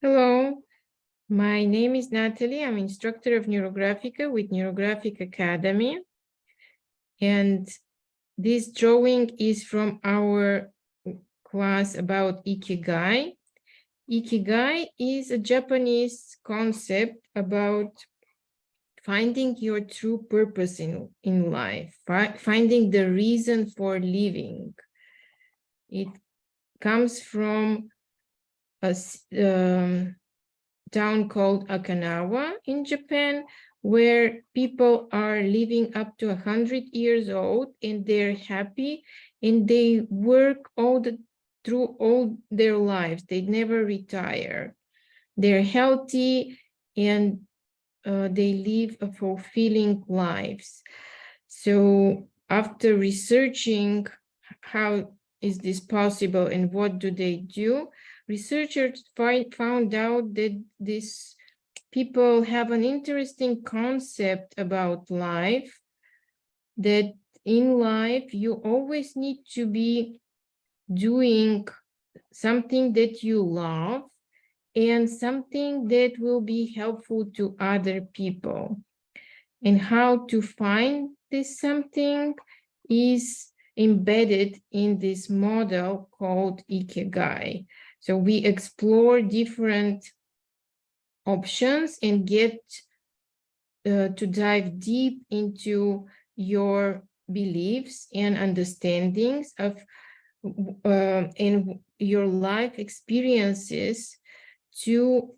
Hello, my name is Natalie. I'm instructor of Neurographica with Neurographic Academy. And this drawing is from our class about Ikigai. Ikigai is a Japanese concept about finding your true purpose in life, finding the reason for living. It comes from a town called Okinawa in Japan, where people are living up to 100 years old and they're happy and they work through all their lives. They never retire. They're healthy and they live a fulfilling lives. So after researching how is this possible and what do they do, researchers found out that these people have an interesting concept about life, that in life you always need to be doing something that you love and something that will be helpful to other people. And how to find this something is embedded in this model called Ikigai. So we explore different options and get to dive deep into your beliefs and understandings of and your life experiences to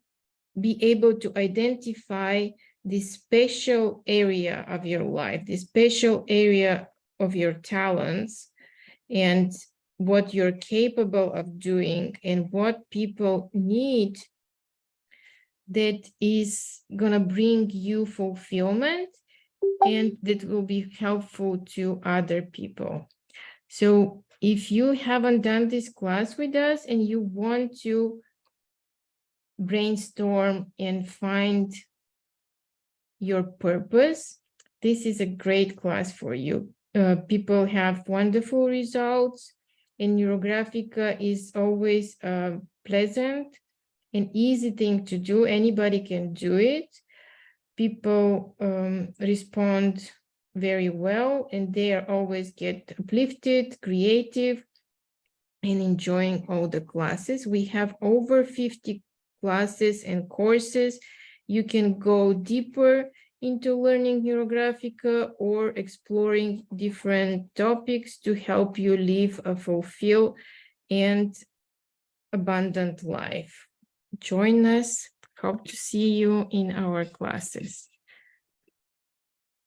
be able to identify this special area of your life, this special area of your talents, and what you're capable of doing and what people need that is going to bring you fulfillment and that will be helpful to other people. So if you haven't done this class with us and you want to brainstorm and find your purpose, this is a great class for you. People have wonderful results, and Neurographica is always pleasant an easy thing to do. Anybody can do it. People respond very well, and they are always get uplifted, creative, and enjoying all the classes. We have over 50 classes and courses. You can go deeper into learning Neurographica or exploring different topics to help you live a fulfilled and abundant life. Join us. Hope to see you in our classes.